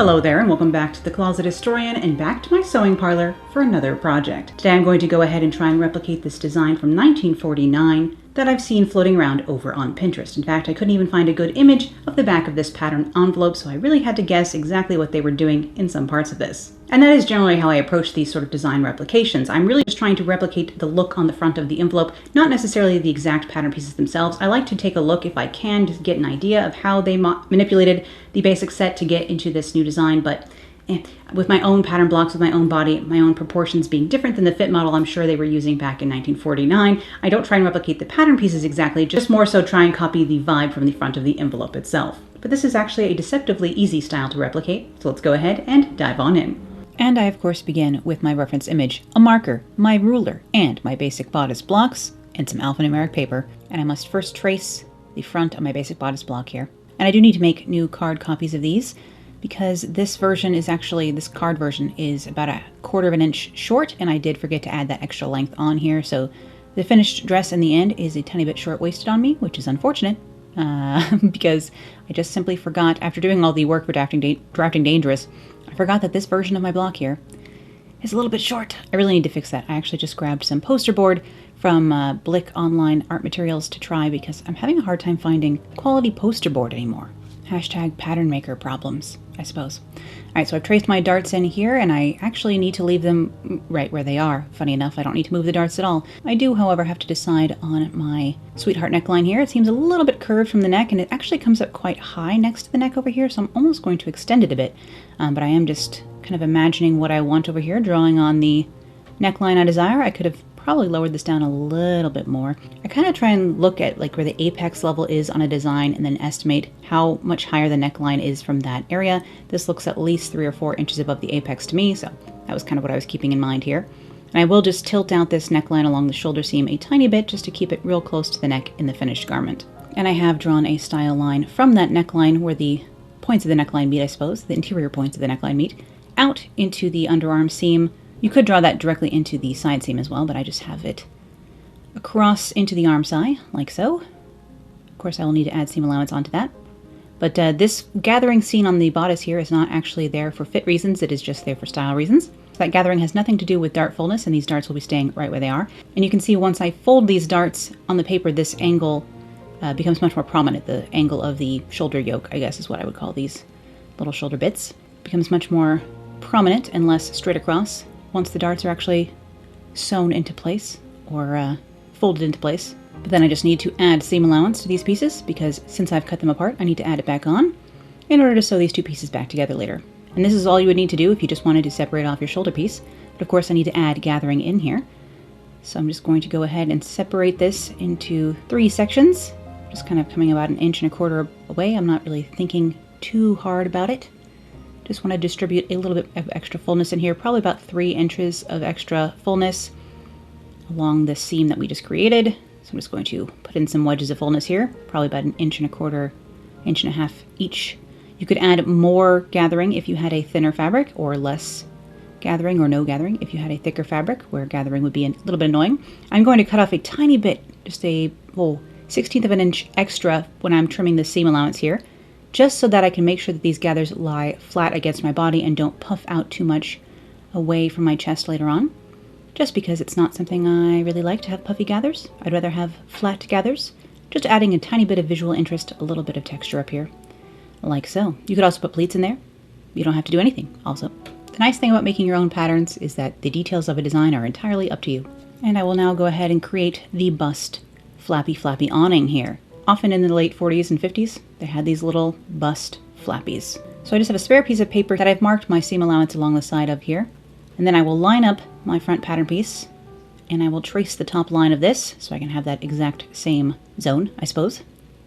Hello there, and welcome back to the Closet Historian and back to my sewing parlor for another project. Today I'm going to go ahead and try and replicate this design from 1949 that I've seen floating around over on Pinterest. In fact, I couldn't even find a good image of the back of this pattern envelope, so I really had to guess exactly what they were doing in some parts of this. And that is generally how I approach these sort of design replications. I'm really just trying to replicate the look on the front of the envelope, not necessarily the exact pattern pieces themselves. I like to take a look, if I can, to get an idea of how they manipulated the basic set to get into this new design, but with my own pattern blocks, with my own body, my own proportions being different than the fit model I'm sure they were using back in 1949, I don't try and replicate the pattern pieces exactly, just more so try and copy the vibe from the front of the envelope itself. But this is actually a deceptively easy style to replicate, so let's go ahead and dive on in. And I of course begin with my reference image, a marker, my ruler, and my basic bodice blocks, and some alphanumeric paper. And I must first trace the front of my basic bodice block here. And I do need to make new card copies of these, because this version is actually, this card version is about 1/4 of an inch short, and I did forget to add that extra length on here, so the finished dress in the end is a tiny bit short-waisted on me, which is unfortunate, because I just simply forgot, after doing all the work for Drafting Dangerous, I forgot that this version of my block here is a little bit short. I really need to fix that. I actually just grabbed some poster board from Blick Online Art Materials to try, because I'm having a hard time finding quality poster board anymore. Hashtag pattern maker problems, I suppose. Alright, so I've traced my darts in here, and I actually need to leave them right where they are. Funny enough, I don't need to move the darts at all. I do, however, have to decide on my sweetheart neckline here. It seems a little bit curved from the neck, and it actually comes up quite high next to the neck over here, so I'm almost going to extend it a bit. But I am just kind of imagining what I want over here, drawing on the neckline I desire. I could have probably lowered this down a little bit more. I kind of try and look at like where the apex level is on a design and then estimate how much higher the neckline is from that area. This looks at least 3 or 4 inches above the apex to me, so that was kind of what I was keeping in mind here. And I will just tilt out this neckline along the shoulder seam a tiny bit just to keep it real close to the neck in the finished garment. And I have drawn a style line from that neckline where the points of the neckline meet, I suppose, the interior points of the neckline meet, out into the underarm seam. You could draw that directly into the side seam as well, but I just have it across into the arm side, like so. Of course, I will need to add seam allowance onto that. But this gathering seen on the bodice here is not actually there for fit reasons, it is just there for style reasons. That gathering has nothing to do with dart fullness, and these darts will be staying right where they are. And you can see once I fold these darts on the paper, this angle becomes much more prominent. The angle of the shoulder yoke, I guess is what I would call these little shoulder bits, becomes much more prominent and less straight across once the darts are actually sewn into place or folded into place. But then I just need to add seam allowance to these pieces, because since I've cut them apart, I need to add it back on in order to sew these two pieces back together later. And this is all you would need to do if you just wanted to separate off your shoulder piece. But of course I need to add gathering in here. So I'm just going to go ahead and separate this into 3 sections, just kind of coming about 1.25 inches away. I'm not really thinking too hard about it. Just want to distribute a little bit of extra fullness in here, probably about 3 inches of extra fullness along the seam that we just created. So I'm just going to put in some wedges of fullness here, probably about 1.25 inches, 1.5 inches each. You could add more gathering if you had a thinner fabric, or less gathering or no gathering if you had a thicker fabric, where gathering would be a little bit annoying. I'm going to cut off a tiny bit, just a whole 1/16 of an inch extra when I'm trimming the seam allowance here, just so that I can make sure that these gathers lie flat against my body and don't puff out too much away from my chest later on. Just because it's not something I really like to have puffy gathers. I'd rather have flat gathers. Just adding a tiny bit of visual interest, a little bit of texture up here, like so. You could also put pleats in there. You don't have to do anything, also. The nice thing about making your own patterns is that the details of a design are entirely up to you. And I will now go ahead and create the bust flappy awning here. Often in the late 40s and 50s, they had these little bust flappies. So I just have a spare piece of paper that I've marked my seam allowance along the side of here. And then I will line up my front pattern piece, and I will trace the top line of this so I can have that exact same zone, I suppose,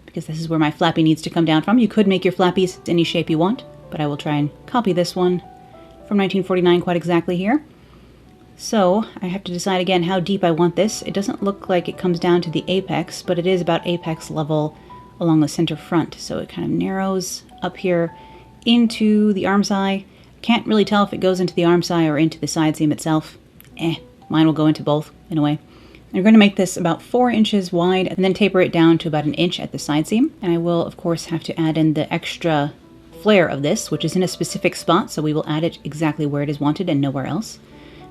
because this is where my flappy needs to come down from. You could make your flappies any shape you want, but I will try and copy this one from 1949 quite exactly here. So I have to decide again how deep I want this. It doesn't look like it comes down to the apex, but it is about apex level along the center front. So it kind of narrows up here into the arm's eye. Can't really tell if it goes into the arm's eye or into the side seam itself. Mine will go into both in a way. I'm going to make this about 4 inches wide and then taper it down to about 1 inch at the side seam. And I will, of course, have to add in the extra flare of this, which is in a specific spot, so we will add it exactly where it is wanted and nowhere else.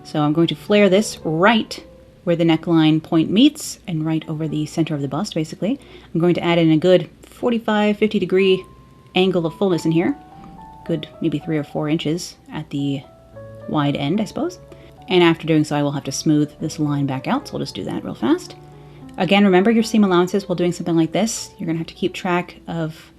So I'm going to flare this right where the neckline point meets and right over the center of the bust, basically. I'm going to add in a good 45, 50 degree angle of fullness in here. Good, maybe 3 or 4 inches at the wide end, I suppose. And after doing so, I will have to smooth this line back out, so I'll just do that real fast. Again, remember your seam allowances while doing something like this. You're gonna have to keep track of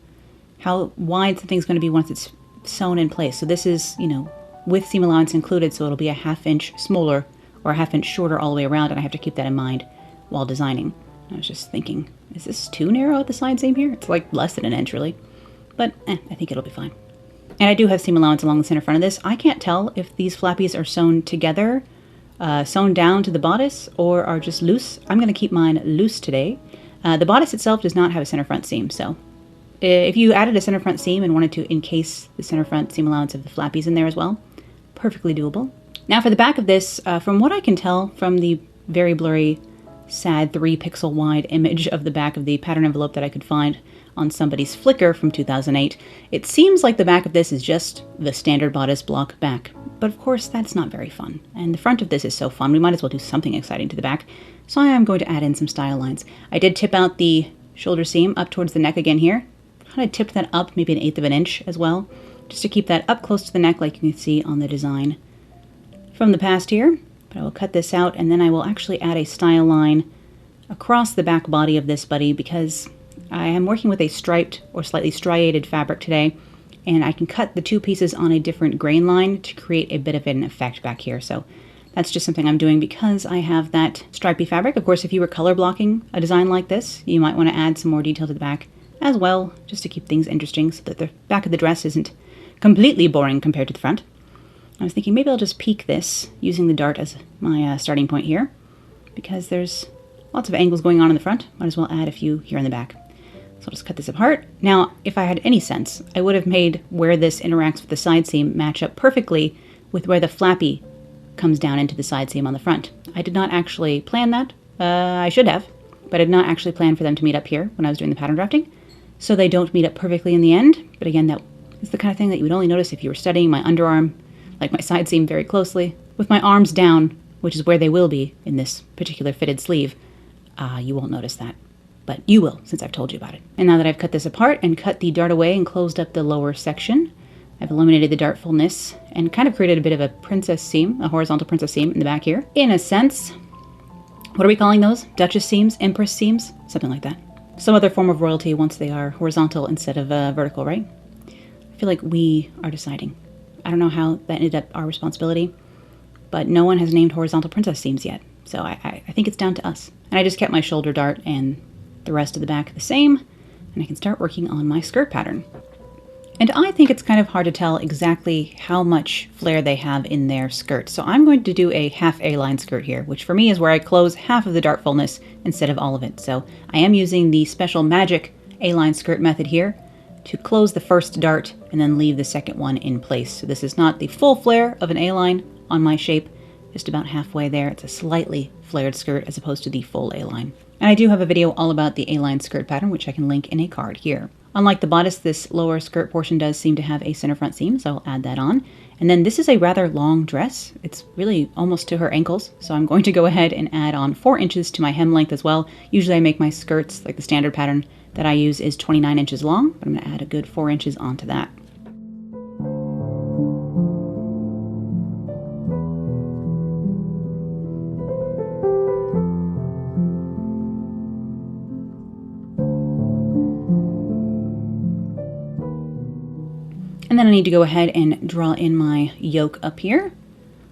how wide something's gonna be once it's sewn in place. So this is, you know, with seam allowance included, so it'll be a 1/2 inch smaller or a 1/2 inch shorter all the way around, and I have to keep that in mind while designing. I was just thinking, is this too narrow at the side seam here? It's like less than an inch, really. But I think it'll be fine. And I do have seam allowance along the center front of this. I can't tell if these flappies are sewn together, sewn down to the bodice, or are just loose. I'm gonna keep mine loose today. The bodice itself does not have a center front seam, so if you added a center front seam and wanted to encase the center front seam allowance of the flappies in there as well, perfectly doable. Now for the back of this, from what I can tell from the very blurry, sad 3 pixel wide image of the back of the pattern envelope that I could find on somebody's Flickr from 2008, it seems like the back of this is just the standard bodice block back. But of course, that's not very fun. And the front of this is so fun, we might as well do something exciting to the back. So I am going to add in some style lines. I did tip out the shoulder seam up towards the neck again here. Kind of tipped that up maybe 1/8 of an inch as well, just to keep that up close to the neck like you can see on the design from the past here. But I will cut this out, and then I will actually add a style line across the back body of this buddy because I am working with a striped or slightly striated fabric today, and I can cut the 2 pieces on a different grain line to create a bit of an effect back here. So that's just something I'm doing because I have that stripy fabric. Of course, if you were color blocking a design like this, you might want to add some more detail to the back as well, just to keep things interesting so that the back of the dress isn't completely boring compared to the front. I was thinking maybe I'll just peak this using the dart as my starting point here, because there's lots of angles going on in the front. Might as well add a few here in the back. So I'll just cut this apart. Now, if I had any sense, I would have made where this interacts with the side seam match up perfectly with where the flappy comes down into the side seam on the front. I did not actually plan that. I should have, but I did not actually plan for them to meet up here when I was doing the pattern drafting. So they don't meet up perfectly in the end. But again, that is the kind of thing that you would only notice if you were studying my underarm, like my side seam very closely. With my arms down, which is where they will be in this particular fitted sleeve, you won't notice that. But you will, since I've told you about it. And now that I've cut this apart and cut the dart away and closed up the lower section, I've eliminated the dart fullness and kind of created a bit of a princess seam, a horizontal princess seam in the back here. In a sense, what are we calling those? Duchess seams? Empress seams? Something like that. Some other form of royalty once they are horizontal instead of vertical, right? I feel like we are deciding. I don't know how that ended up our responsibility, but no one has named horizontal princess seams yet. So I think it's down to us. And I just kept my shoulder dart and the rest of the back the same, and I can start working on my skirt pattern. And I think it's kind of hard to tell exactly how much flare they have in their skirt. So I'm going to do a half A-line skirt here, which for me is where I close half of the dart fullness instead of all of it. So I am using the special magic A-line skirt method here to close the first dart and then leave the second one in place. So this is not the full flare of an A-line on my shape, just about halfway there. It's a slightly flared skirt as opposed to the full A-line. And I do have a video all about the A-line skirt pattern, which I can link in a card here. Unlike the bodice, this lower skirt portion does seem to have a center front seam, so I'll add that on. And then this is a rather long dress. It's really almost to her ankles, so I'm going to go ahead and add on 4 inches to my hem length as well. Usually I make my skirts, like the standard pattern that I use is 29 inches long, but I'm going to add a good 4 inches onto that. And then I need to go ahead and draw in my yoke up here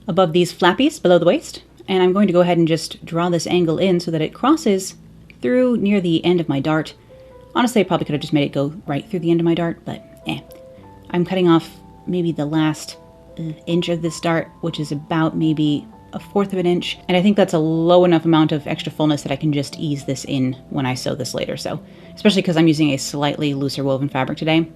above these flappies below the waist. And I'm going to go ahead and just draw this angle in so that it crosses through near the end of my dart. Honestly, I probably could have just made it go right through the end of my dart, but I'm cutting off maybe the last inch of this dart, which is about maybe 1/4 of an inch. And I think that's a low enough amount of extra fullness that I can just ease this in when I sew this later. So, especially because I'm using a slightly looser woven fabric today,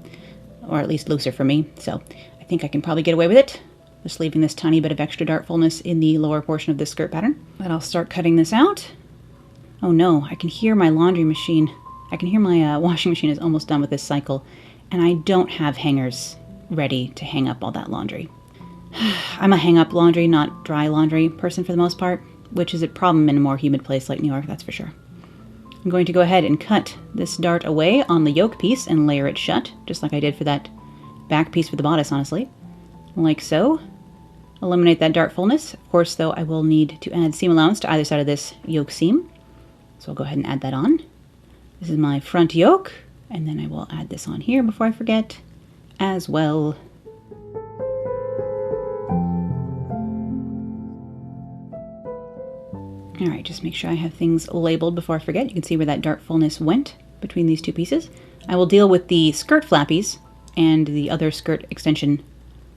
or at least looser for me. So I think I can probably get away with it, just leaving this tiny bit of extra dart fullness in the lower portion of this skirt pattern. But I'll start cutting this out. Oh no, I can hear my laundry machine. I can hear my washing machine is almost done with this cycle. and I don't have hangers ready to hang up all that laundry. I'm a hang up laundry, not dry laundry person for the most part, which is a problem in a more humid place like New York, that's for sure. I'm going to go ahead and cut this dart away on the yoke piece and layer it shut, just like I did for that back piece for the bodice, honestly. Like so. Eliminate that dart fullness. Of course, though, I will need to add seam allowance to either side of this yoke seam. So I'll go ahead and add that on. This is my front yoke, and then I will add this on here before I forget as well. All right, just make sure I have things labeled before I forget. You can see where that dart fullness went between these two pieces. I will deal with the skirt flappies and the other skirt extension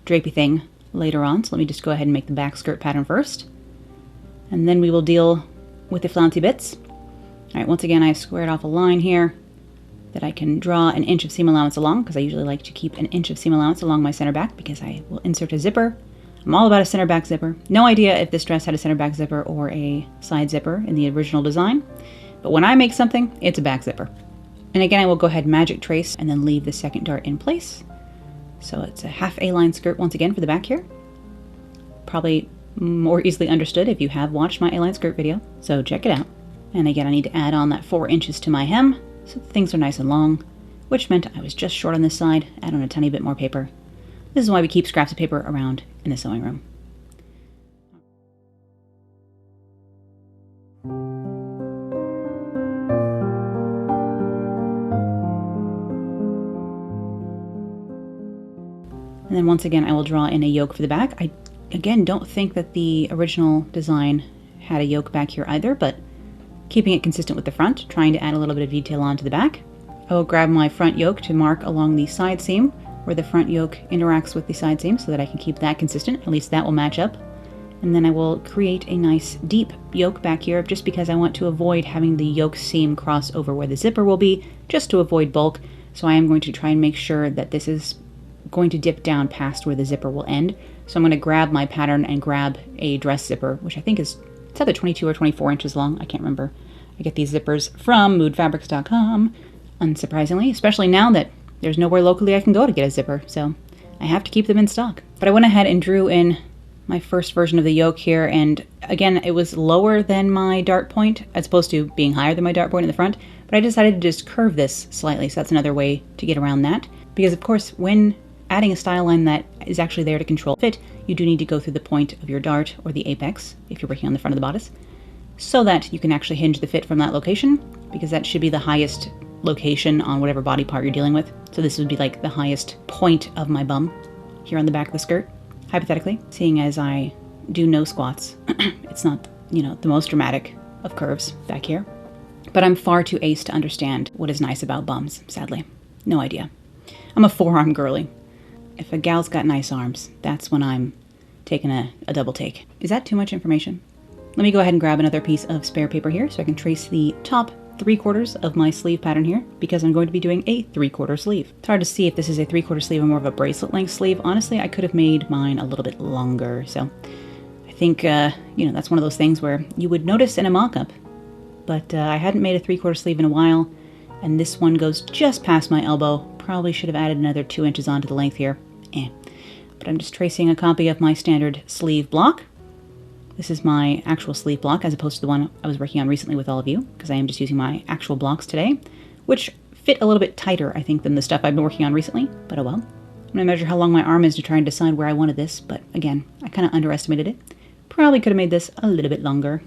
drapey thing later on. So let me just go ahead and make the back skirt pattern first. And then we will deal with the flouncy bits. All right, once again, I've squared off a line here that I can draw an inch of seam allowance along, because I usually like to keep an inch of seam allowance along my center back because I will insert a zipper. I'm all about a center back zipper. No idea if this dress had a center back zipper or a side zipper in the original design, but when I make something, it's a back zipper. And again, I will go ahead and magic trace and then leave the second dart in place. So it's a half A-line skirt once again for the back here. Probably more easily understood if you have watched my A-line skirt video, so check it out. And again, I need to add on that 4 inches to my hem so things are nice and long, which meant I was just short on this side. Add on a tiny bit more paper. This is why we keep scraps of paper around in the sewing room. And then once again, I will draw in a yoke for the back. I, again, don't think that the original design had a yoke back here either, but keeping it consistent with the front, trying to add a little bit of detail onto the back. I will grab my front yoke to mark along the side seam where the front yoke interacts with the side seam so that I can keep that consistent. At least that will match up. And then I will create a nice deep yoke back here just because I want to avoid having the yoke seam cross over where the zipper will be, just to avoid bulk. So I am going to try and make sure that this is going to dip down past where the zipper will end. So I'm going to grab my pattern and grab a dress zipper, which I think is, it's either 22 or 24 inches long. I can't remember. I get these zippers from moodfabrics.com, unsurprisingly, especially now that there's nowhere locally I can go to get a zipper, so I have to keep them in stock. But I went ahead and drew in my first version of the yoke here, and again, it was lower than my dart point, as opposed to being higher than my dart point in the front, but I decided to just curve this slightly, so that's another way to get around that. Because of course, when adding a style line that is actually there to control fit, you do need to go through the point of your dart, or the apex, if you're working on the front of the bodice, so that you can actually hinge the fit from that location, because that should be the highest location on whatever body part you're dealing with. So this would be like the highest point of my bum here on the back of the skirt, hypothetically, seeing as I do no squats. It's not, you know, the most dramatic of curves back here, but I'm far too ace to understand what is nice about bums, sadly. No idea. I'm a forearm girly. If a gal's got nice arms, that's when I'm taking a double take. Is that too much information? Let me go ahead and grab another piece of spare paper here so I can trace the top 3/4 of my sleeve pattern here, because I'm going to be doing a 3/4 sleeve. It's hard to see if this is a 3/4 sleeve or more of a bracelet length sleeve. Honestly, I could have made mine a little bit longer, so I think, you know, that's one of those things where you would notice in a mock-up, but I hadn't made a 3/4 sleeve in a while, and this one goes just past my elbow. Probably should have added another 2 inches onto the length here. But I'm just tracing a copy of my standard sleeve block. This is my actual sleeve block as opposed to the one I was working on recently with all of you, because I am just using my actual blocks today, which fit a little bit tighter, I think, than the stuff I've been working on recently, but oh well. I'm going to measure how long my arm is to try and decide where I wanted this, but again, I kind of underestimated it. Probably could have made this a little bit longer.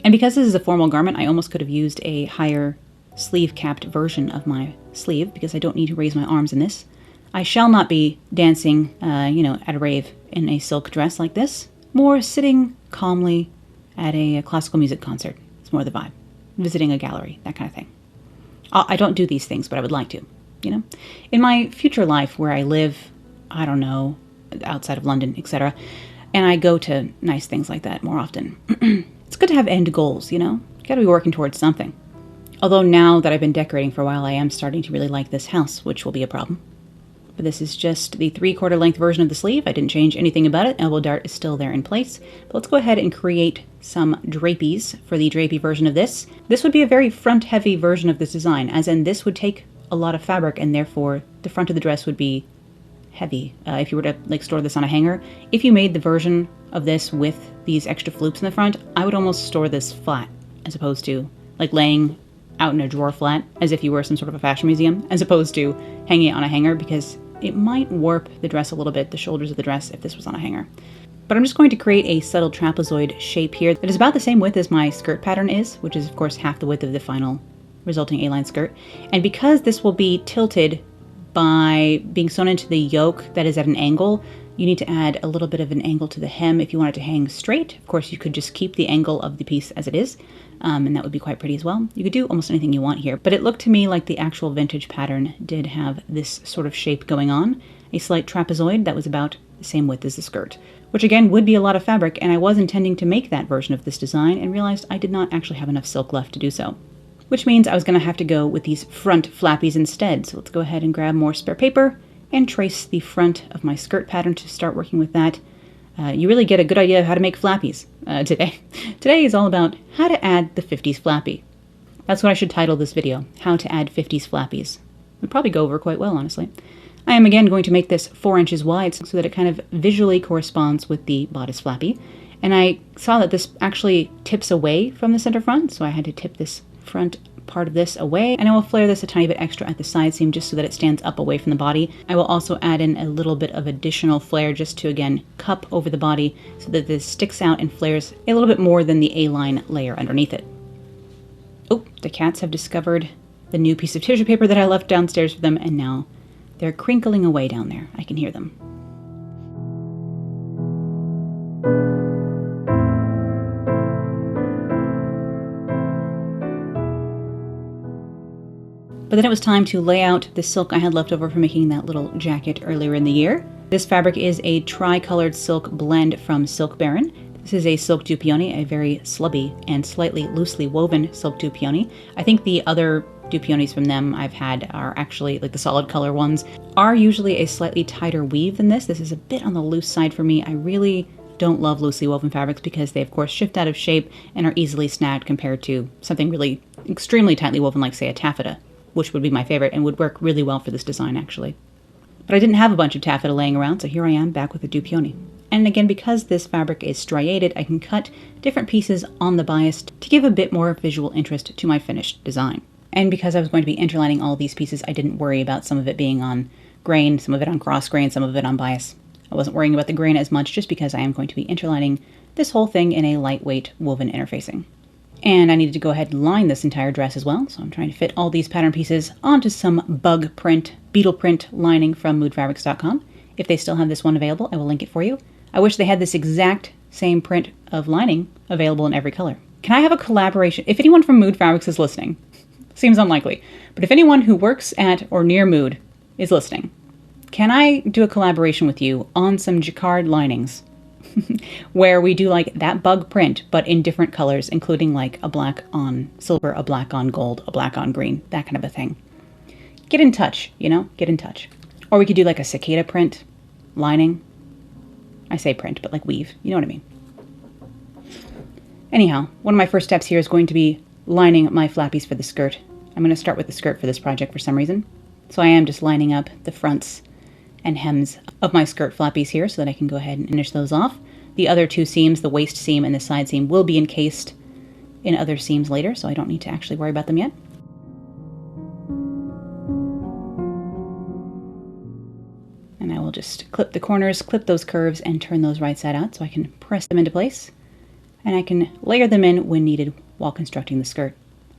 And because this is a formal garment, I almost could have used a higher sleeve capped version of my sleeve, because I don't need to raise my arms in this. I shall not be dancing, you know, at a rave in a silk dress like this. More sitting calmly at a classical music concert. It's more the vibe. Visiting a gallery, that kind of thing. I don't do these things, but I would like to, you know? In my future life where I live, I don't know, outside of London, etc., and I go to nice things like that more often, it's good to have end goals, you know? You gotta be working towards something. Although now that I've been decorating for a while, I am starting to really like this house, which will be a problem. But this is just the 3/4 length version of the sleeve. I didn't change anything about it. Elbow dart is still there in place. But let's go ahead and create some drapees for the drapey version of this. This would be a very front-heavy version of this design, as in this would take a lot of fabric, and therefore the front of the dress would be heavy if you were to like store this on a hanger. If you made the version of this with these extra floops in the front, I would almost store this flat as opposed to like laying out in a drawer flat as if you were some sort of a fashion museum, as opposed to hanging it on a hanger, because it might warp the dress a little bit, the shoulders of the dress, if this was on a hanger. But I'm just going to create a subtle trapezoid shape here that is about the same width as my skirt pattern is, which is of course half the width of the final resulting A-line skirt. And because this will be tilted by being sewn into the yoke that is at an angle, you need to add a little bit of an angle to the hem if you want it to hang straight. Of course, you could just keep the angle of the piece as it is, and that would be quite pretty as well. You could do almost anything you want here, but it looked to me like the actual vintage pattern did have this sort of shape going on, a slight trapezoid that was about the same width as the skirt, which again would be a lot of fabric, and I was intending to make that version of this design and realized I did not actually have enough silk left to do so. Which means I was going to have to go with these front flappies instead. So let's go ahead and grab more spare paper and trace the front of my skirt pattern to start working with that. You really get a good idea of how to make flappies today. Today is all about how to add the 50s flappy. That's what I should title this video, how to add 50s flappies. It would probably go over quite well, honestly. I am again going to make this 4 inches wide so that it kind of visually corresponds with the bodice flappy. And I saw that this actually tips away from the center front, so I had to tip this front part of this away, and I will flare this a tiny bit extra at the side seam just so that it stands up away from the body. I will also add in a little bit of additional flare just to again cup over the body so that this sticks out and flares a little bit more than the A-line layer underneath it. Oh, the cats have discovered the new piece of tissue paper that I left downstairs for them, and now they're crinkling away down there. I can hear them. But then it was time to lay out the silk I had left over from making that little jacket earlier in the year. This fabric is a tri-colored silk blend from Silk Baron. This is a silk du peony, a very slubby and slightly loosely woven silk du peony. I think the other du peonies from them I've had are actually, like the solid color ones, are usually a slightly tighter weave than this. This is a bit on the loose side for me. I really don't love loosely woven fabrics because they of course shift out of shape and are easily snagged compared to something really extremely tightly woven like say a taffeta, which would be my favorite and would work really well for this design actually. But I didn't have a bunch of taffeta laying around, so here I am back with a du peony. And again, because this fabric is striated, I can cut different pieces on the bias to give a bit more visual interest to my finished design. And because I was going to be interlining all these pieces, I didn't worry about some of it being on grain, some of it on cross grain, some of it on bias. I wasn't worrying about the grain as much just because I am going to be interlining this whole thing in a lightweight woven interfacing. And I needed to go ahead and line this entire dress as well, so I'm trying to fit all these pattern pieces onto some bug print, beetle print lining from moodfabrics.com. If they still have this one available, I will link it for you. I wish they had this exact same print of lining available in every color. Can I have a collaboration? If anyone from Mood Fabrics is listening, seems unlikely, but if anyone who works at or near Mood is listening, can I do a collaboration with you on some jacquard linings where we do like that bug print, but in different colors, including like a black on silver, a black on gold, a black on green, that kind of a thing. Get in touch, you know, get in touch. Or we could do like a cicada print lining. I say print, but like weave, you know what I mean. Anyhow, one of my first steps here is going to be lining my flappies for the skirt. I'm going to start with the skirt for this project for some reason. So I am just lining up the fronts and hems of my skirt flappies here so that I can go ahead and finish those off. The other two seams, the waist seam and the side seam, will be encased in other seams later, so I don't need to actually worry about them yet. And I will just clip the corners, clip those curves, and turn those right side out so I can press them into place. And I can layer them in when needed while constructing the skirt.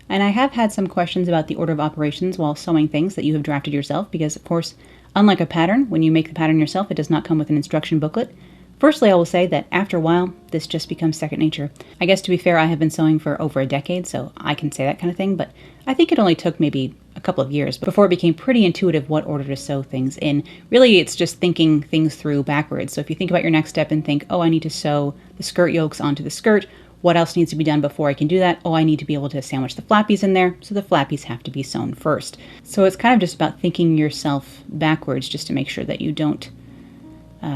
And I have had some questions about the order of operations while sewing things that you have drafted yourself, because of course, unlike a pattern, when you make the pattern yourself, it does not come with an instruction booklet. Firstly, I will say that after a while, this just becomes second nature. I guess to be fair, I have been sewing for over a decade, so I can say that kind of thing, but I think it only took maybe a couple of years before it became pretty intuitive what order to sew things in. Really, it's just thinking things through backwards. So if you think about your next step and think, oh, I need to sew the skirt yokes onto the skirt, what else needs to be done before I can do that? Oh, I need to be able to sandwich the flappies in there, so the flappies have to be sewn first. So it's kind of just about thinking yourself backwards just to make sure that you don't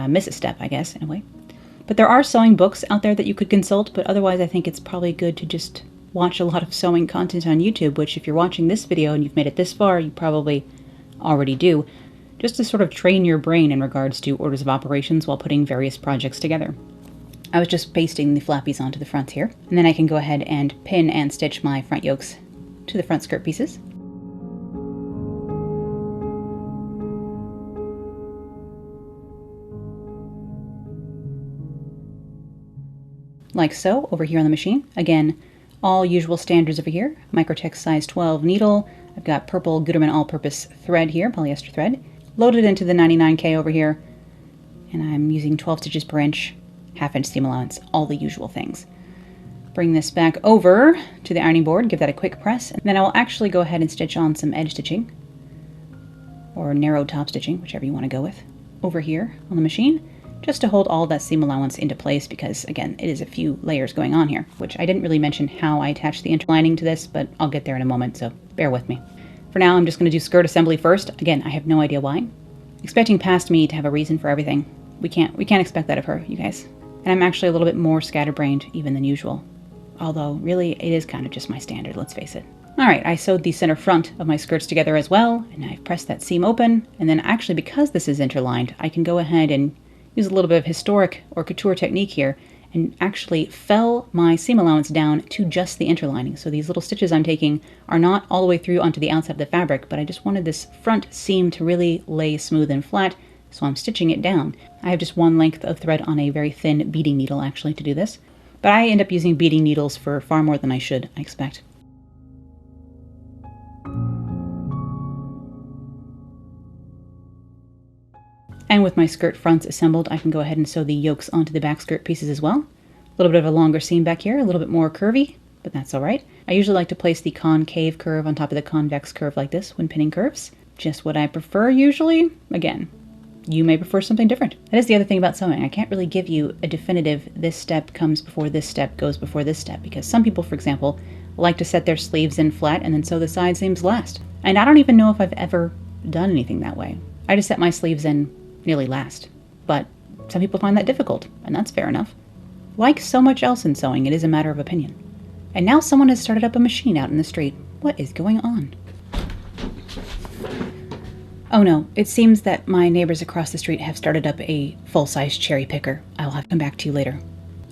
miss a step, I guess, in a way. But there are sewing books out there that you could consult, but otherwise I think it's probably good to just watch a lot of sewing content on YouTube, which if you're watching this video and you've made it this far, you probably already do, just to sort of train your brain in regards to orders of operations while putting various projects together. I was just pasting the flappies onto the fronts here, and then I can go ahead and pin and stitch my front yokes to the front skirt pieces. Like so, over here on the machine. Again, all usual standards over here. Microtex size 12 needle. I've got purple Gutermann all-purpose thread here, polyester thread. Loaded into the 99K over here. And I'm using 12 stitches per inch, half-inch seam allowance, all the usual things. Bring this back over to the ironing board, give that a quick press, and then I will actually go ahead and stitch on some edge stitching, or narrow top stitching, whichever you want to go with, over here on the machine, just to hold all that seam allowance into place because, again, it is a few layers going on here, which I didn't really mention how I attach the interlining to this, but I'll get there in a moment, so bear with me. For now, I'm just going to do skirt assembly first. Again, I have no idea why. Expecting past me to have a reason for everything. We can't expect that of her, you guys. And I'm actually a little bit more scatterbrained even than usual. Although, really, it is kind of just my standard, let's face it. Alright, I sewed the center front of my skirts together as well, and I've pressed that seam open, and then actually because this is interlined, I can go ahead and use a little bit of historic or couture technique here and actually fell my seam allowance down to just the interlining. So these little stitches I'm taking are not all the way through onto the outside of the fabric, but I just wanted this front seam to really lay smooth and flat, so I'm stitching it down. I have just one length of thread on a very thin beading needle actually to do this, but I end up using beading needles for far more than I should, I expect. And with my skirt fronts assembled, I can go ahead and sew the yokes onto the back skirt pieces as well. A little bit of a longer seam back here, a little bit more curvy, but that's all right. I usually like to place the concave curve on top of the convex curve like this when pinning curves. Just what I prefer usually. Again, you may prefer something different. That is the other thing about sewing. I can't really give you a definitive this step comes before this step goes before this step, because some people, for example, like to set their sleeves in flat and then sew the side seams last. And I don't even know if I've ever done anything that way. I just set my sleeves in nearly last. But some people find that difficult, and that's fair enough. Like so much else in sewing, it is a matter of opinion. And now someone has started up a machine out in the street. What is going on? Oh no, it seems that my neighbors across the street have started up a full-size cherry picker. I will have to come back to you later.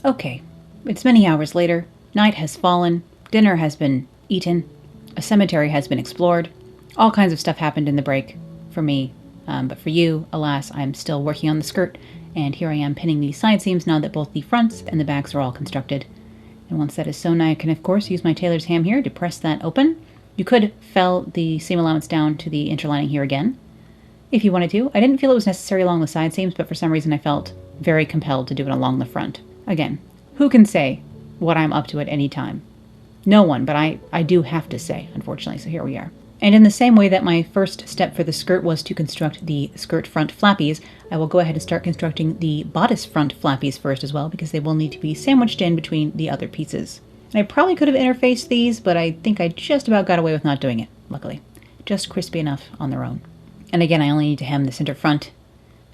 Okay, it's many hours later. Night has fallen. Dinner has been eaten. A cemetery has been explored. All kinds of stuff happened in the break for me. But for you, alas, I'm still working on the skirt, and here I am pinning the side seams now that both the fronts and the backs are all constructed. And once that is sewn, I can of course use my tailor's ham here to press that open. You could fell the seam allowance down to the interlining here again, if you wanted to. I didn't feel it was necessary along the side seams, but for some reason I felt very compelled to do it along the front. Again, who can say what I'm up to at any time? No one, but I do have to say, unfortunately, so here we are. And in the same way that my first step for the skirt was to construct the skirt front flappies, I will go ahead and start constructing the bodice front flappies first as well, because they will need to be sandwiched in between the other pieces. And I probably could have interfaced these, but I think I just about got away with not doing it, luckily. Just crispy enough on their own. And again, I only need to hem the center front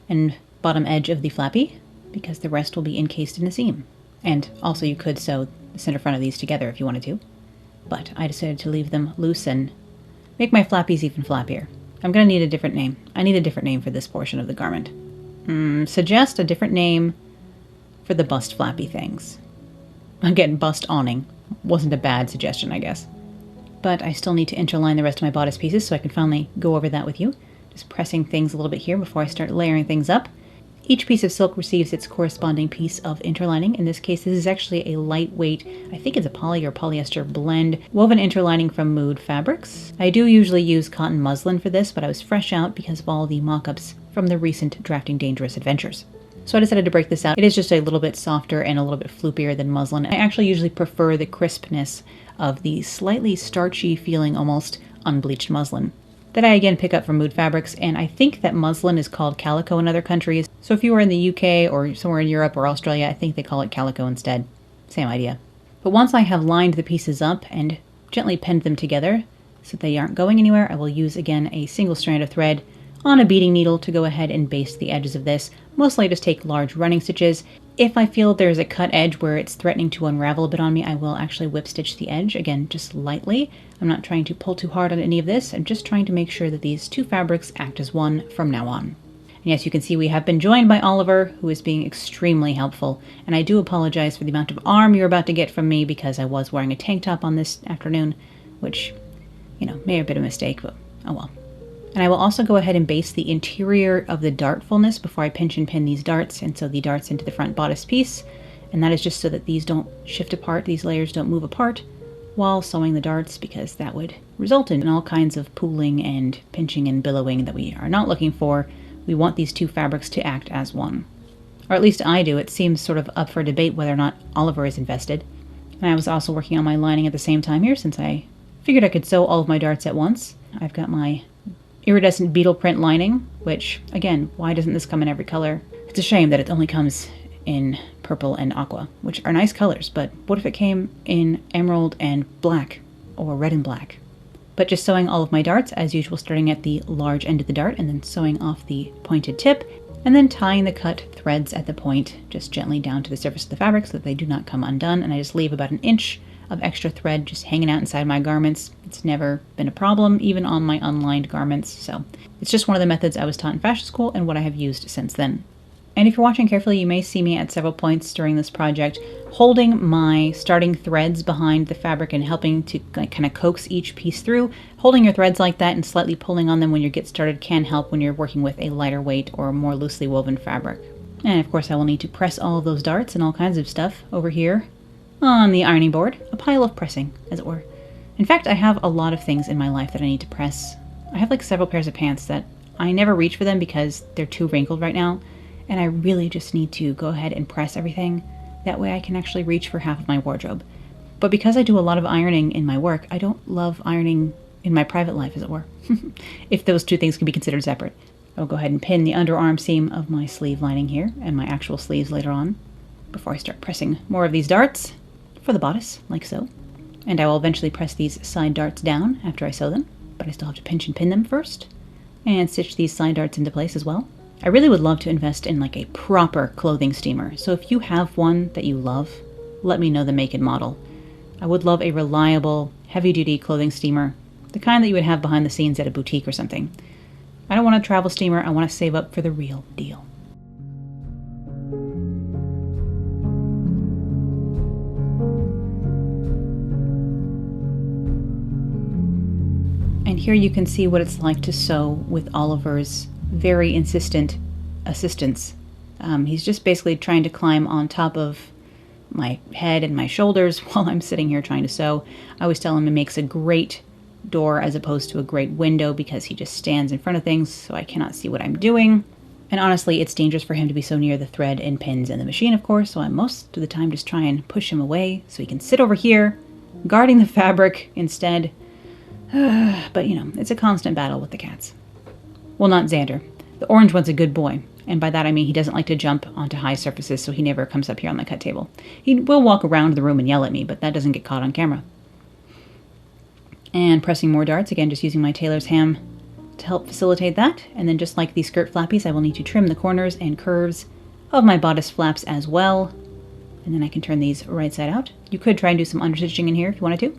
and bottom edge of the flappy, because the rest will be encased in a seam. And also you could sew the center front of these together if you wanted to, but I decided to leave them loose and make my flappies even flappier. I'm going to need a different name. I need a different name for this portion of the garment. Suggest a different name for the bust flappy things. Again, bust awning. Wasn't a bad suggestion, I guess. But I still need to interline the rest of my bodice pieces, so I can finally go over that with you. Just pressing things a little bit here before I start layering things up. Each piece of silk receives its corresponding piece of interlining. In this case, this is actually a lightweight, I think it's a poly or polyester blend, woven interlining from Mood Fabrics. I do usually use cotton muslin for this, but I was fresh out because of all the mock-ups from the recent Drafting Dangerous adventures. So I decided to break this out. It is just a little bit softer and a little bit floopier than muslin. I actually usually prefer the crispness of the slightly starchy feeling, almost unbleached muslin that I again pick up from Mood Fabrics, and I think that muslin is called calico in other countries. So if you were in the UK or somewhere in Europe or Australia, I think they call it calico instead. Same idea. But once I have lined the pieces up and gently pinned them together so that they aren't going anywhere, I will use again a single strand of thread on a beading needle to go ahead and baste the edges of this. Mostly I just take large running stitches If I feel there's a cut edge where it's threatening to unravel a bit on me, I will actually whip stitch the edge, again, just lightly. I'm not trying to pull too hard on any of this. I'm just trying to make sure that these two fabrics act as one from now on. And yes, you can see we have been joined by Oliver, who is being extremely helpful. And I do apologize for the amount of arm you're about to get from me because I was wearing a tank top on this afternoon, which, you know, may have been a mistake, but oh well. And I will also go ahead and base the interior of the dart fullness before I pinch and pin these darts, and sew the darts into the front bodice piece. And that is just so that these don't shift apart, these layers don't move apart while sewing the darts, because that would result in all kinds of pooling and pinching and billowing that we are not looking for. We want these two fabrics to act as one. Or at least I do. It seems sort of up for debate whether or not Oliver is invested. And I was also working on my lining at the same time here, since I figured I could sew all of my darts at once. I've got my iridescent beetle print lining, which, again, why doesn't this come in every color? It's a shame that it only comes in purple and aqua, which are nice colors, but what if it came in emerald and black, or red and black? But just sewing all of my darts, as usual, starting at the large end of the dart, and then sewing off the pointed tip, and then tying the cut threads at the point just gently down to the surface of the fabric so that they do not come undone, and I just leave about an inch of extra thread just hanging out inside my garments. It's never been a problem, even on my unlined garments, so it's just one of the methods I was taught in fashion school and what I have used since then. And if you're watching carefully, you may see me at several points during this project holding my starting threads behind the fabric and helping to kind of coax each piece through. Holding your threads like that and slightly pulling on them when you get started can help when you're working with a lighter weight or more loosely woven fabric. And of course I will need to press all of those darts and all kinds of stuff over here on the ironing board, a pile of pressing, as it were. In fact, I have a lot of things in my life that I need to press. I have like several pairs of pants that I never reach for them because they're too wrinkled right now, and I really just need to go ahead and press everything. That way I can actually reach for half of my wardrobe. But because I do a lot of ironing in my work, I don't love ironing in my private life, as it were. If those two things can be considered separate. I'll go ahead and pin the underarm seam of my sleeve lining here, and my actual sleeves later on, before I start pressing more of these darts for the bodice, like so. And I will eventually press these side darts down after I sew them, but I still have to pinch and pin them first, and stitch these side darts into place as well. I really would love to invest in like a proper clothing steamer, so if you have one that you love, let me know the make and model. I would love a reliable, heavy-duty clothing steamer, the kind that you would have behind the scenes at a boutique or something. I don't want a travel steamer, I want to save up for the real deal. And here you can see what it's like to sew with Oliver's very insistent assistance. He's just basically trying to climb on top of my head and my shoulders while I'm sitting here trying to sew. I always tell him it makes a great door as opposed to a great window because he just stands in front of things so I cannot see what I'm doing. And honestly, it's dangerous for him to be so near the thread and pins and the machine, of course, so I most of the time just try and push him away so he can sit over here, guarding the fabric instead. But, you know, it's a constant battle with the cats. Well, not Xander. The orange one's a good boy, and by that I mean he doesn't like to jump onto high surfaces, so he never comes up here on the cut table. He will walk around the room and yell at me, but that doesn't get caught on camera. And pressing more darts, again just using my tailor's ham to help facilitate that. And then just like the skirt flappies, I will need to trim the corners and curves of my bodice flaps as well. And then I can turn these right side out. You could try and do some understitching in here if you wanted to.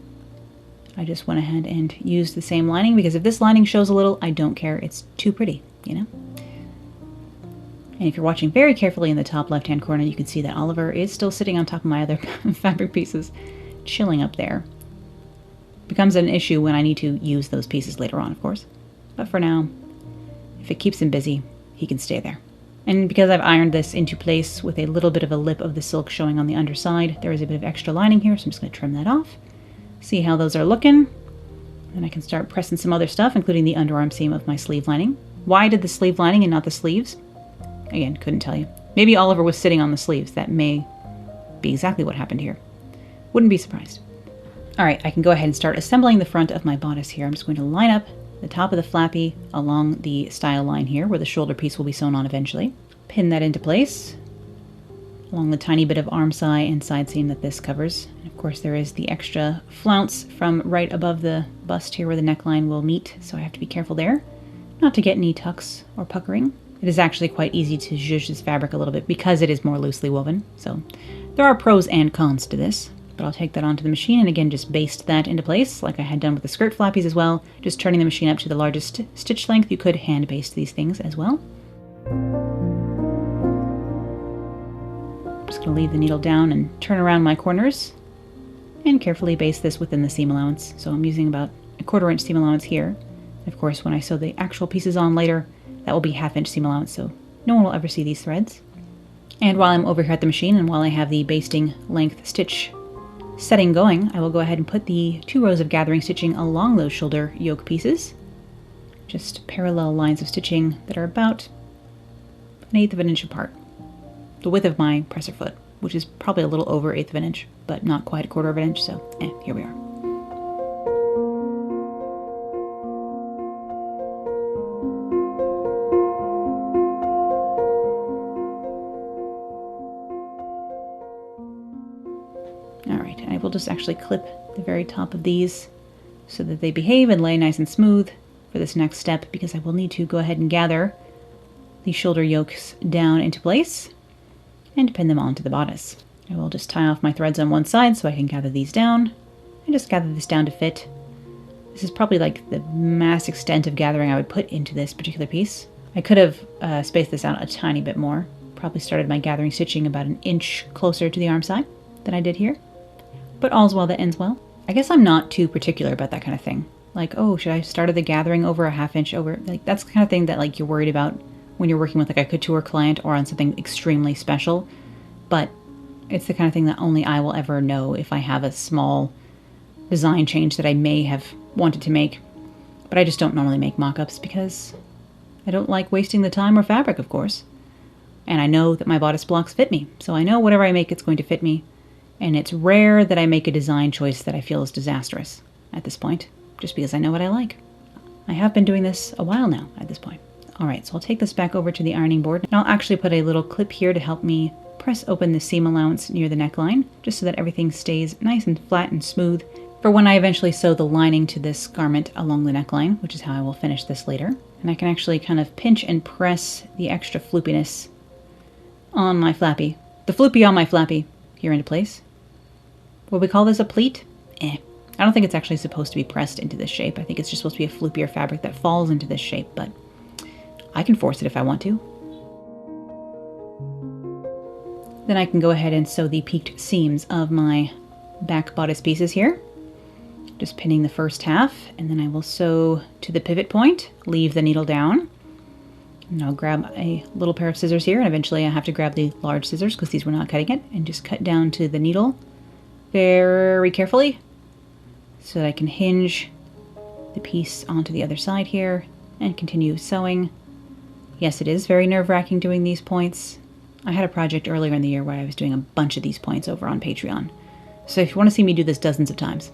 I just went ahead and used the same lining because if this lining shows a little, I don't care. It's too pretty, you know? And if you're watching very carefully in the top left-hand corner, you can see that Oliver is still sitting on top of my other fabric pieces, chilling up there. Becomes an issue when I need to use those pieces later on, of course. But for now, if it keeps him busy, he can stay there. And because I've ironed this into place with a little bit of a lip of the silk showing on the underside, there is a bit of extra lining here, so I'm just going to trim that off. See how those are looking. And I can start pressing some other stuff, including the underarm seam of my sleeve lining. Why did the sleeve lining and not the sleeves? Again, couldn't tell you. Maybe Oliver was sitting on the sleeves. That may be exactly what happened here. Wouldn't be surprised. Alright, I can go ahead and start assembling the front of my bodice here. I'm just going to line up the top of the flappy along the style line here, where the shoulder piece will be sewn on eventually. Pin that into place along the tiny bit of arm side and side seam that this covers. And of course there is the extra flounce from right above the bust here where the neckline will meet, so I have to be careful there not to get any tucks or puckering. It is actually quite easy to zhuzh this fabric a little bit because it is more loosely woven. So there are pros and cons to this, but I'll take that onto the machine and again just baste that into place like I had done with the skirt flappies as well, just turning the machine up to the largest stitch length. You could hand baste these things as well. I'm just going to leave the needle down and turn around my corners and carefully baste this within the seam allowance. So I'm using about a 1/4 inch seam allowance here. Of course, when I sew the actual pieces on later, that will be 1/2 inch seam allowance, so no one will ever see these threads. And while I'm over here at the machine and while I have the basting length stitch setting going, I will go ahead and put the 2 rows of gathering stitching along those shoulder yoke pieces. Just parallel lines of stitching that are about 1/8 of an inch apart. The width of my presser foot, which is probably a little over 1/8 of an inch, but not quite a 1/4 of an inch, so here we are. Alright, I will just actually clip the very top of these so that they behave and lay nice and smooth for this next step, because I will need to go ahead and gather the shoulder yokes down into place and pin them onto the bodice. I will just tie off my threads on one side so I can gather these down and just gather this down to fit. This is probably like the mass extent of gathering I would put into this particular piece. I could have spaced this out a tiny bit more. Probably started my gathering stitching about 1 inch closer to the arm side than I did here. But all's well that ends well. I guess I'm not too particular about that kind of thing. Like, oh, should I start the gathering over a 1/2 inch over? Like, that's the kind of thing that like you're worried about when you're working with like a couture client or on something extremely special. But it's the kind of thing that only I will ever know if I have a small design change that I may have wanted to make. But I just don't normally make mock-ups because I don't like wasting the time or fabric, of course. And I know that my bodice blocks fit me, so I know whatever I make, it's going to fit me. And it's rare that I make a design choice that I feel is disastrous at this point, just because I know what I like. I have been doing this a while now at this point. Alright, so I'll take this back over to the ironing board, and I'll actually put a little clip here to help me press open the seam allowance near the neckline, just so that everything stays nice and flat and smooth for when I eventually sew the lining to this garment along the neckline, which is how I will finish this later. And I can actually kind of pinch and press the extra floopiness on my flappy, the floopy on my flappy, here into place. Will we call this a pleat? I don't think it's actually supposed to be pressed into this shape. I think it's just supposed to be a floopier fabric that falls into this shape, but I can force it if I want to. Then I can go ahead and sew the peaked seams of my back bodice pieces here. Just pinning the first half, and then I will sew to the pivot point, leave the needle down, and I'll grab a little pair of scissors here, and eventually I have to grab the large scissors because these were not cutting it, and just cut down to the needle very carefully so that I can hinge the piece onto the other side here and continue sewing. Yes, it is very nerve-wracking doing these points. I had a project earlier in the year where I was doing a bunch of these points over on Patreon. So if you want to see me do this dozens of times,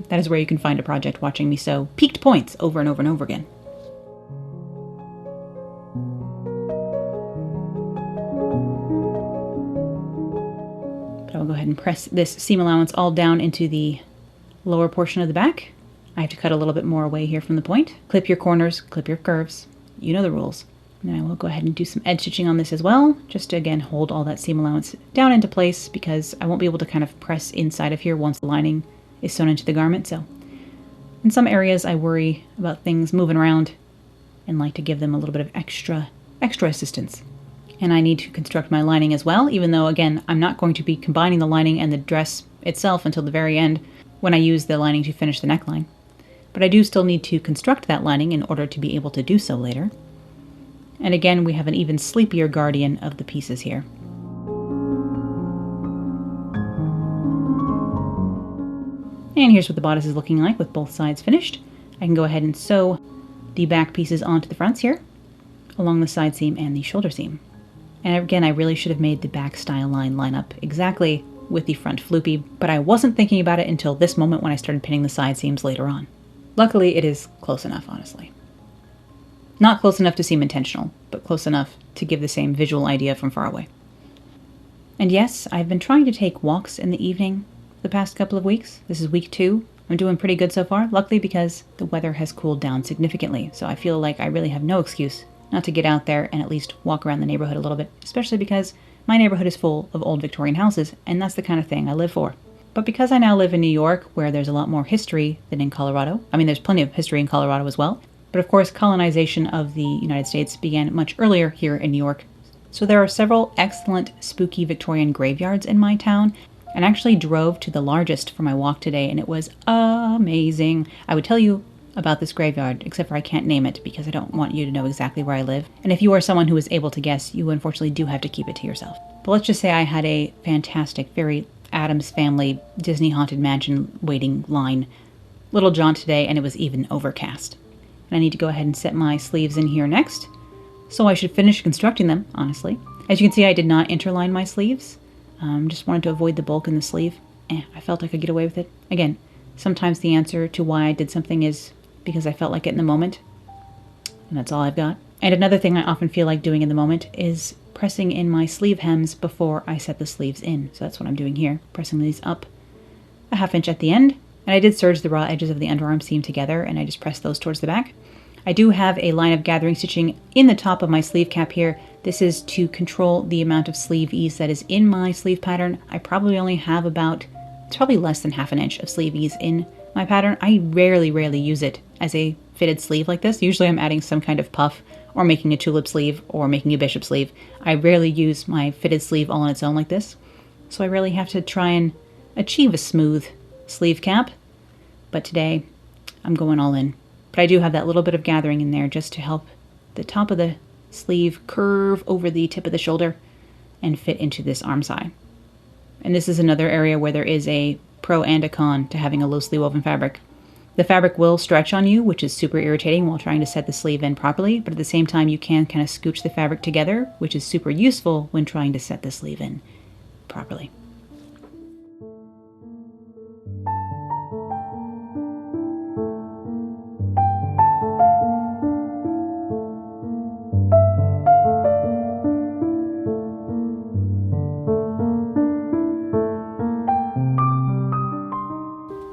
that is where you can find a project watching me sew peaked points over and over and over again. But I'll go ahead and press this seam allowance all down into the lower portion of the back. I have to cut a little bit more away here from the point. Clip your corners, clip your curves. You know the rules. And then I will go ahead and do some edge stitching on this as well, just to again hold all that seam allowance down into place, because I won't be able to kind of press inside of here once the lining is sewn into the garment. So in some areas I worry about things moving around and like to give them a little bit of extra assistance. And I need to construct my lining as well, even though again I'm not going to be combining the lining and the dress itself until the very end when I use the lining to finish the neckline. But I do still need to construct that lining in order to be able to do so later. And again, we have an even sleepier guardian of the pieces here. And here's what the bodice is looking like with both sides finished. I can go ahead and sew the back pieces onto the fronts here, along the side seam and the shoulder seam. And again, I really should have made the back style line up exactly with the front floopy, but I wasn't thinking about it until this moment when I started pinning the side seams later on. Luckily, it is close enough, honestly. Not close enough to seem intentional, but close enough to give the same visual idea from far away. And yes, I've been trying to take walks in the evening the past couple of weeks. This is week 2. I'm doing pretty good so far, luckily because the weather has cooled down significantly, so I feel like I really have no excuse not to get out there and at least walk around the neighborhood a little bit, especially because my neighborhood is full of old Victorian houses, and that's the kind of thing I live for. But because I now live in New York, where there's a lot more history than in Colorado, I mean, there's plenty of history in Colorado as well, but of course, colonization of the United States began much earlier here in New York. So there are several excellent spooky Victorian graveyards in my town, and I actually drove to the largest for my walk today, and it was amazing. I would tell you about this graveyard, except for I can't name it because I don't want you to know exactly where I live. And if you are someone who is able to guess, you unfortunately do have to keep it to yourself. But let's just say I had a fantastic, very Addams Family Disney Haunted Mansion waiting line little jaunt today, and it was even overcast. And I need to go ahead and set my sleeves in here next. So I should finish constructing them, honestly. As you can see, I did not interline my sleeves. Just wanted to avoid the bulk in the sleeve. I felt I could get away with it. Again, sometimes the answer to why I did something is because I felt like it in the moment. And that's all I've got. And another thing I often feel like doing in the moment is pressing in my sleeve hems before I set the sleeves in. So that's what I'm doing here, pressing these up a ½ inch at the end. And I did serge the raw edges of the underarm seam together, and I just pressed those towards the back. I do have a line of gathering stitching in the top of my sleeve cap here. This is to control the amount of sleeve ease that is in my sleeve pattern. I probably only have it's probably less than ½ inch of sleeve ease in my pattern. I rarely use it as a fitted sleeve like this. Usually I'm adding some kind of puff or making a tulip sleeve or making a bishop sleeve. I rarely use my fitted sleeve all on its own like this. So I really have to try and achieve a smooth sleeve cap. But today I'm going all in. But I do have that little bit of gathering in there just to help the top of the sleeve curve over the tip of the shoulder and fit into this arm side. And this is another area where there is a pro and a con to having a loosely woven fabric. The fabric will stretch on you, which is super irritating while trying to set the sleeve in properly, but at the same time you can kind of scooch the fabric together, which is super useful when trying to set the sleeve in properly.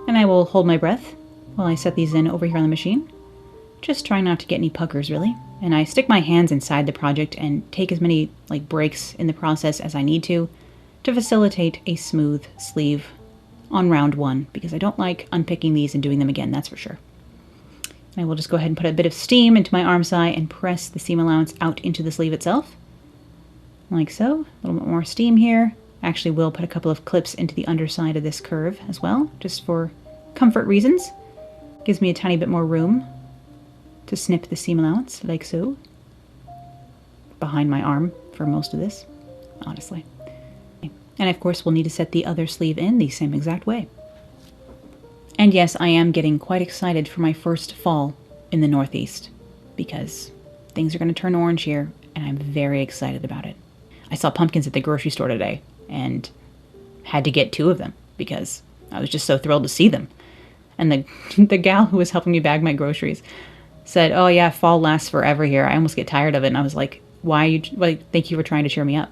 And I will hold my breath while I set these in over here on the machine. Just trying not to get any puckers, really. And I stick my hands inside the project and take as many breaks in the process as I need to facilitate a smooth sleeve on round one, because I don't like unpicking these and doing them again, that's for sure. And I will just go ahead and put a bit of steam into my arm side and press the seam allowance out into the sleeve itself. Like so. A little bit more steam here. I actually will put a couple of clips into the underside of this curve as well, just for comfort reasons. Gives me a tiny bit more room to snip the seam allowance, like so. Behind my arm for most of this, honestly. And of course we'll need to set the other sleeve in the same exact way. And yes, I am getting quite excited for my first fall in the Northeast, because things are going to turn orange here, and I'm very excited about it. I saw pumpkins at the grocery store today, and had to get 2 of them, because I was just so thrilled to see them. And the gal who was helping me bag my groceries said, "Oh yeah, fall lasts forever here. I almost get tired of it." And I was like, thank you for trying to cheer me up.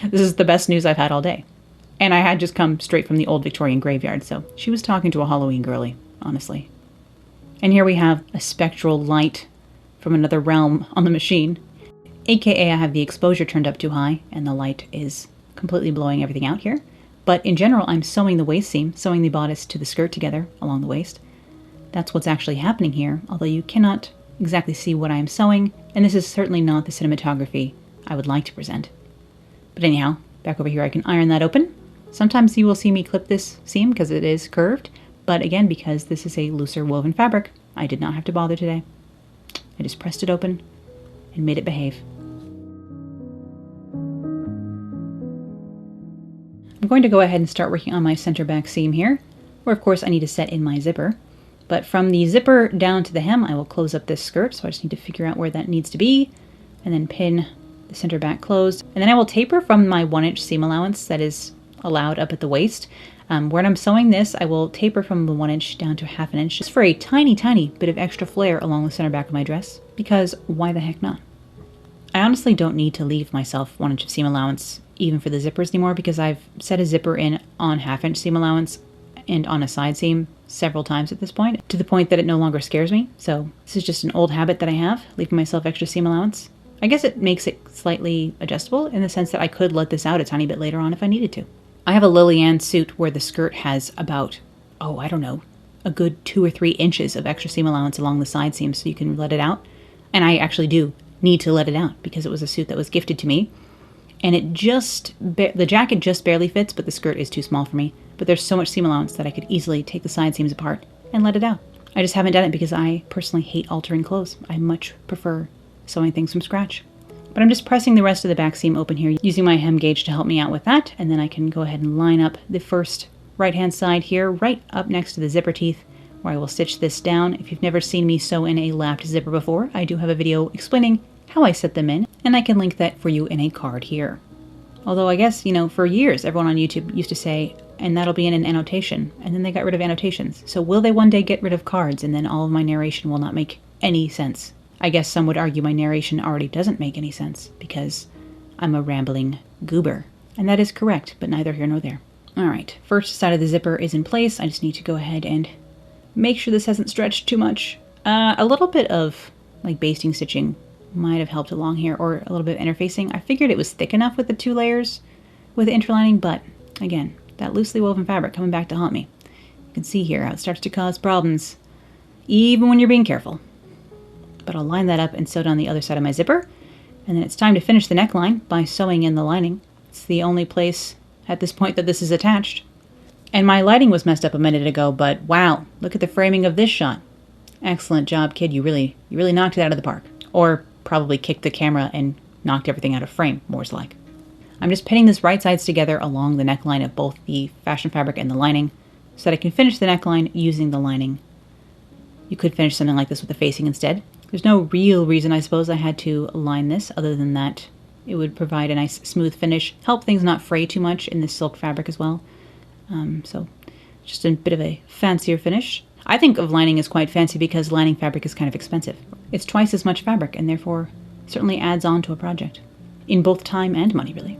This is the best news I've had all day. And I had just come straight from the old Victorian graveyard, so she was talking to a Halloween girly, honestly. And here we have a spectral light from another realm on the machine. AKA I have the exposure turned up too high, and the light is completely blowing everything out here. But in general, I'm sewing the waist seam, sewing the bodice to the skirt together along the waist. That's what's actually happening here, although you cannot exactly see what I am sewing, and this is certainly not the cinematography I would like to present. But anyhow, back over here I can iron that open. Sometimes you will see me clip this seam because it is curved, but again, because this is a looser woven fabric, I did not have to bother today. I just pressed it open and made it behave. I'm going to go ahead and start working on my center back seam here, where of course I need to set in my zipper. But from the zipper down to the hem, I will close up this skirt, so I just need to figure out where that needs to be, and then pin the center back closed. And then I will taper from my 1-inch seam allowance that is allowed up at the waist. When I'm sewing this, I will taper from the 1 inch down to ½ an inch, just for a tiny bit of extra flare along the center back of my dress, because why the heck not? I honestly don't need to leave myself 1 inch of seam allowance even for the zippers anymore, because I've set a zipper in on ½ inch seam allowance and on a side seam several times at this point, to the point that it no longer scares me. So this is just an old habit that I have, leaving myself extra seam allowance. I guess it makes it slightly adjustable in the sense that I could let this out a tiny bit later on if I needed to. I have a Lillian suit where the skirt has about, I don't know, a good 2 or 3 inches of extra seam allowance along the side seams so you can let it out. And I actually do need to let it out because it was a suit that was gifted to me. And the jacket just barely fits, but the skirt is too small for me. But there's so much seam allowance that I could easily take the side seams apart and let it out. I just haven't done it because I personally hate altering clothes. I much prefer sewing things from scratch. But I'm just pressing the rest of the back seam open here using my hem gauge to help me out with that. And then I can go ahead and line up the first right-hand side here, right up next to the zipper teeth, where I will stitch this down. If you've never seen me sew in a lapped zipper before, I do have a video explaining how I set them in, and I can link that for you in a card here. Although I guess, for years, everyone on YouTube used to say, and that'll be in an annotation, and then they got rid of annotations. So will they one day get rid of cards, and then all of my narration will not make any sense? I guess some would argue my narration already doesn't make any sense, because I'm a rambling goober. And that is correct, but neither here nor there. Alright, first side of the zipper is in place. I just need to go ahead and make sure this hasn't stretched too much. A little bit of basting stitching might have helped along here, or a little bit of interfacing. I figured it was thick enough with the 2 layers with the interlining, but again, that loosely woven fabric coming back to haunt me. You can see here how it starts to cause problems, even when you're being careful. But I'll line that up and sew down the other side of my zipper, and then it's time to finish the neckline by sewing in the lining. It's the only place at this point that this is attached. And my lighting was messed up a minute ago, but wow, look at the framing of this shot. Excellent job, kid. You really knocked it out of the park. Or probably kicked the camera and knocked everything out of frame, more's like. I'm just pinning this right sides together along the neckline of both the fashion fabric and the lining so that I can finish the neckline using the lining. You could finish something like this with the facing instead. There's no real reason, I suppose, I had to line this, other than that it would provide a nice smooth finish, help things not fray too much in this silk fabric as well. So just a bit of a fancier finish. I think of lining as quite fancy because lining fabric is kind of expensive. It's twice as much fabric and therefore certainly adds on to a project. In both time and money, really.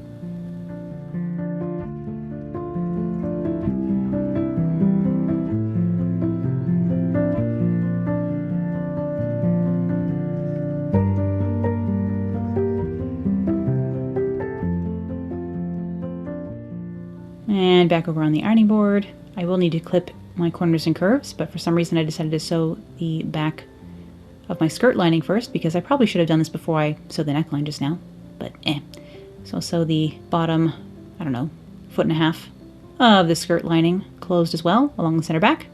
And back over on the ironing board. I will need to clip my corners and curves, but for some reason I decided to sew the back of my skirt lining first, because I probably should have done this before I sewed the neckline just now, but So I'll sew the bottom, 1.5 foot of the skirt lining closed as well along the center back.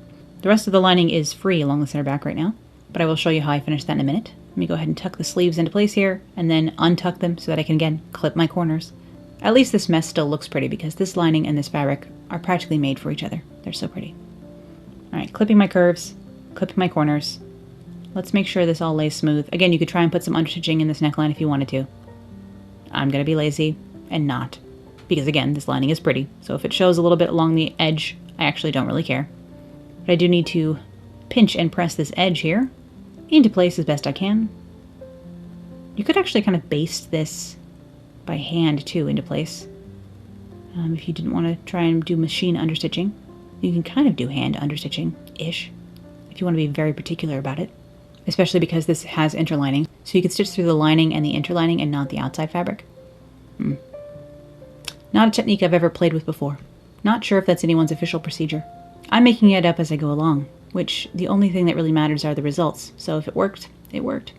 The rest of the lining is free along the center back right now, but I will show you how I finish that in a minute. Let me go ahead and tuck the sleeves into place here, and then untuck them so that I can again clip my corners. At least this mess still looks pretty because this lining and this fabric are practically made for each other. They're so pretty. Alright, clipping my curves, clipping my corners. Let's make sure this all lays smooth. Again, you could try and put some understitching in this neckline if you wanted to. I'm going to be lazy and not. Because again, this lining is pretty. So if it shows a little bit along the edge, I actually don't really care. But I do need to pinch and press this edge here into place as best I can. You could actually kind of baste this by hand too into place. If you didn't want to try and do machine understitching, you can kind of do hand understitching-ish if you want to be very particular about it. Especially because this has interlining, so you can stitch through the lining and the interlining and not the outside fabric. Not a technique I've ever played with before. Not sure if that's anyone's official procedure. I'm making it up as I go along, which the only thing that really matters are the results. So if it worked, it worked.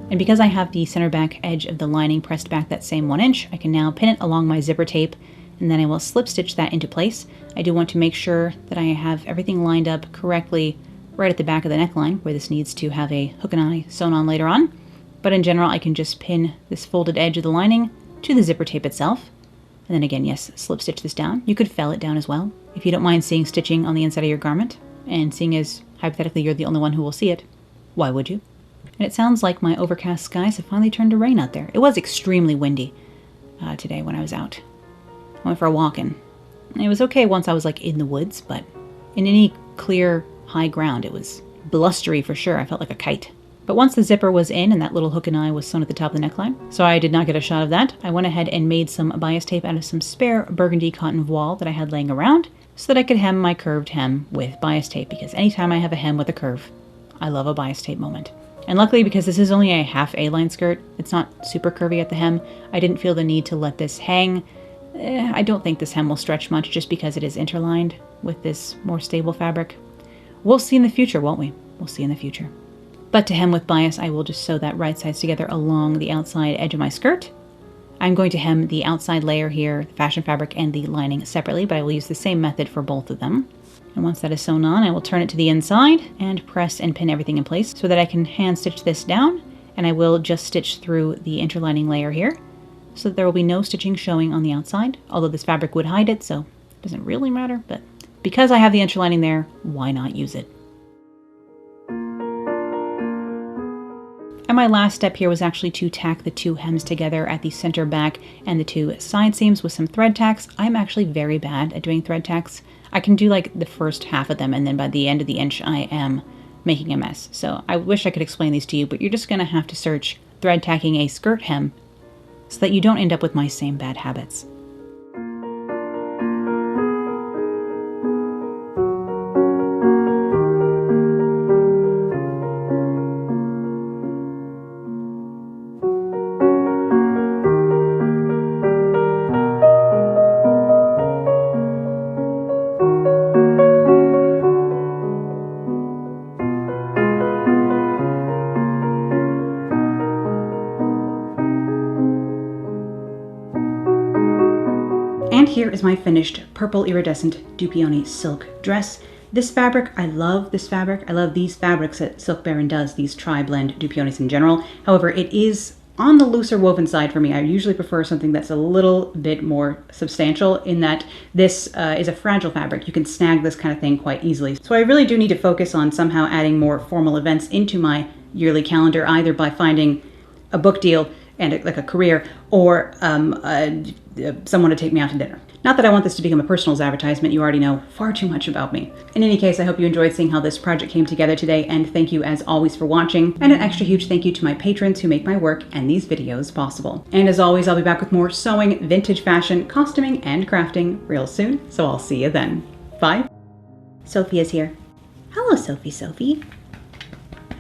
And because I have the center back edge of the lining pressed back that same 1 inch, I can now pin it along my zipper tape, and then I will slip stitch that into place. I do want to make sure that I have everything lined up correctly right at the back of the neckline, where this needs to have a hook and eye sewn on later on. But in general, I can just pin this folded edge of the lining to the zipper tape itself. And then again, yes, slip stitch this down. You could fell it down as well, if you don't mind seeing stitching on the inside of your garment. And seeing as, hypothetically, you're the only one who will see it, why would you? And it sounds like my overcast skies have finally turned to rain out there. It was extremely windy today when I was out. I went for a walk, and it was okay once I was in the woods, but in any clear, high ground, it was blustery for sure. I felt like a kite. But once the zipper was in and that little hook and eye was sewn at the top of the neckline, so I did not get a shot of that, I went ahead and made some bias tape out of some spare burgundy cotton voile that I had laying around so that I could hem my curved hem with bias tape, because anytime I have a hem with a curve, I love a bias tape moment. And luckily, because this is only a half A-line skirt, it's not super curvy at the hem, I didn't feel the need to let this hang. I don't think this hem will stretch much just because it is interlined with this more stable fabric. We'll see in the future, won't we? We'll see in the future. But to hem with bias, I will just sew that right sides together along the outside edge of my skirt. I'm going to hem the outside layer here, the fashion fabric and the lining separately, but I will use the same method for both of them. And once that is sewn on, I will turn it to the inside and press and pin everything in place so that I can hand stitch this down, and I will just stitch through the interlining layer here so that there will be no stitching showing on the outside, although this fabric would hide it, so it doesn't really matter, but because I have the interlining there, why not use it? And my last step here was actually to tack the two hems together at the center back and the two side seams with some thread tacks. I'm actually very bad at doing thread tacks. I can do like the first half of them, and then by the end of the inch I am making a mess. So I wish I could explain these to you, but you're just gonna have to search thread tacking a skirt hem so that you don't end up with my same bad habits. And here is my finished purple iridescent Dupioni silk dress. This fabric, I love this fabric. I love these fabrics that Silk Baron does, these tri-blend Dupionis in general. However, it is on the looser woven side for me. I usually prefer something that's a little bit more substantial in that this is a fragile fabric. You can snag this kind of thing quite easily. So I really do need to focus on somehow adding more formal events into my yearly calendar, either by finding a book deal and like a career, or someone to take me out to dinner. Not that I want this to become a personals advertisement, you already know far too much about me. In any case, I hope you enjoyed seeing how this project came together today, and thank you as always for watching, and an extra huge thank you to my patrons who make my work and these videos possible. And as always, I'll be back with more sewing, vintage fashion, costuming, and crafting real soon, so I'll see you then. Bye. Sophie is here. Hello, Sophie.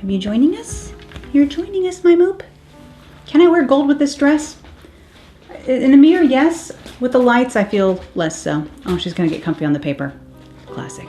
Are you joining us? You're joining us, my moop? Can I wear gold with this dress? In the mirror, yes. With the lights, I feel less so. Oh, she's gonna get comfy on the paper. Classic.